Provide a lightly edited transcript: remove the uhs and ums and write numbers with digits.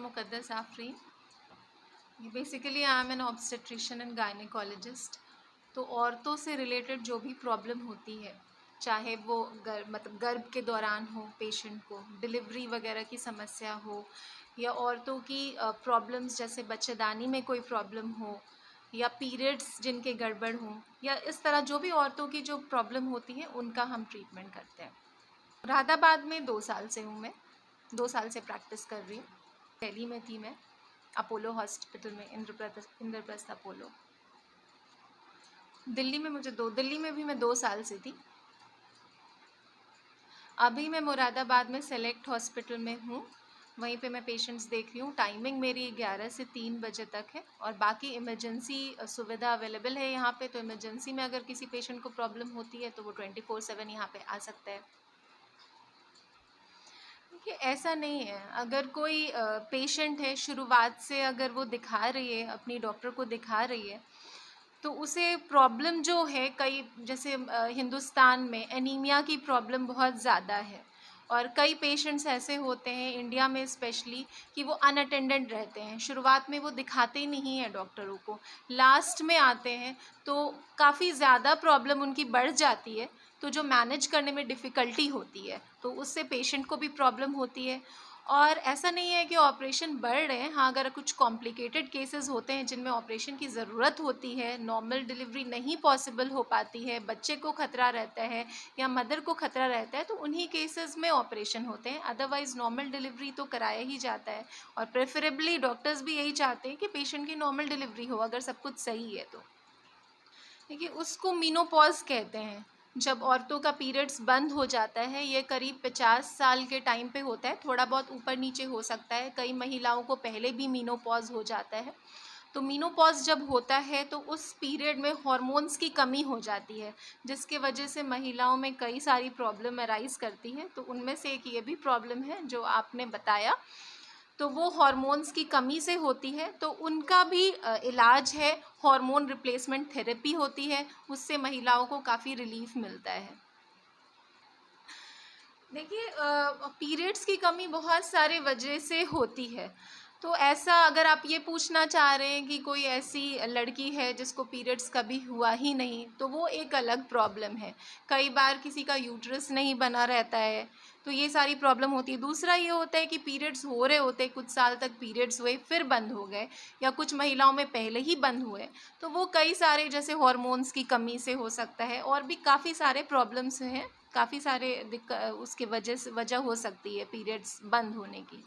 मुकद्दस Afreen. Basically I am an obstetrician and gynaecologist. तो औरतों से रिलेटेड जो भी प्रॉब्लम होती है, चाहे वो गर्भ के दौरान हो, पेशेंट को डिलीवरी वगैरह की समस्या हो, या औरतों की प्रॉब्लम्स जैसे बच्चेदानी में कोई प्रॉब्लम हो, या पीरियड्स जिनके गड़बड़ हों, या इस तरह जो भी औरतों की जो प्रॉब्लम होती है उनका हम ट्रीटमेंट करते हैं। मुरादाबाद में 2 साल से हूँ मैं, 2 साल से प्रैक्टिस कर रही हूँ। दिल्ली में थी मैं अपोलो हॉस्पिटल में, इंद्रप्रस्थ अपोलो। दिल्ली में भी मैं 2 साल से थी। अभी मैं मुरादाबाद में सेलेक्ट हॉस्पिटल में हूँ, वहीं पे मैं पेशेंट्स देख रही हूँ। टाइमिंग मेरी 11 से 3 बजे तक है और बाकी इमरजेंसी सुविधा अवेलेबल है यहाँ पे। तो इमरजेंसी में अगर किसी पेशेंट को प्रॉब्लम होती है तो वो 24/7 यहाँ पे आ सकता है। देखिए, ऐसा नहीं है, अगर कोई पेशेंट है शुरुआत से अगर वो दिखा रही है, अपनी डॉक्टर को दिखा रही है, तो उसे प्रॉब्लम जो है कई जैसे हिंदुस्तान में एनीमिया की प्रॉब्लम बहुत ज़्यादा है और कई पेशेंट्स ऐसे होते हैं इंडिया में स्पेशली कि वो अनअटेंडेंट रहते हैं। शुरुआत में वो दिखाते ही नहीं हैं डॉक्टरों को, लास्ट में आते हैं तो काफ़ी ज़्यादा प्रॉब्लम उनकी बढ़ जाती है, तो जो मैनेज करने में डिफ़िकल्टी होती है तो उससे पेशेंट को भी प्रॉब्लम होती है। और ऐसा नहीं है कि ऑपरेशन बढ़ रहे हैं, हाँ अगर कुछ कॉम्प्लिकेटेड केसेस होते हैं जिनमें ऑपरेशन की ज़रूरत होती है, नॉर्मल डिलीवरी नहीं पॉसिबल हो पाती है, बच्चे को खतरा रहता है या मदर को खतरा रहता है, तो उन्हीं केसेस में ऑपरेशन होते हैं। अदरवाइज़ नॉर्मल डिलीवरी तो कराया ही जाता है और प्रेफरेबली डॉक्टर्स भी यही चाहते हैं कि पेशेंट की नॉर्मल डिलीवरी हो अगर सब कुछ सही है तो। देखिए, उसको मीनोपॉज़ कहते हैं। जब औरतों का पीरियड्स बंद हो जाता है, ये करीब 50 साल के टाइम पे होता है, थोड़ा बहुत ऊपर नीचे हो सकता है, कई महिलाओं को पहले भी मीनोपॉज़ हो जाता है। तो मीनोपॉज़ जब होता है तो उस पीरियड में हॉर्मोन्स की कमी हो जाती है, जिसके वजह से महिलाओं में कई सारी प्रॉब्लम अराइज़ करती हैं। तो उनमें से एक ये भी प्रॉब्लम है जो आपने बताया, तो वो हॉर्मोन्स की कमी से होती है, तो उनका भी इलाज है, हार्मोन रिप्लेसमेंट थेरेपी होती है, उससे महिलाओं को काफ़ी रिलीफ मिलता है। देखिए, पीरियड्स की कमी बहुत सारे वजह से होती है। तो ऐसा अगर आप ये पूछना चाह रहे हैं कि कोई ऐसी लड़की है जिसको पीरियड्स कभी हुआ ही नहीं, तो वो एक अलग प्रॉब्लम है। कई बार किसी का यूट्रस नहीं बना रहता है, तो ये सारी प्रॉब्लम होती है। दूसरा ये होता है कि पीरियड्स हो रहे होते, कुछ साल तक पीरियड्स हुए फिर बंद हो गए, या कुछ महिलाओं में पहले ही बंद हुए, तो वो कई सारे जैसे हार्मोन्स की कमी से हो सकता है, और भी काफ़ी सारे प्रॉब्लम्स हैं, काफ़ी सारे उसके वजह हो सकती है पीरियड्स बंद होने की।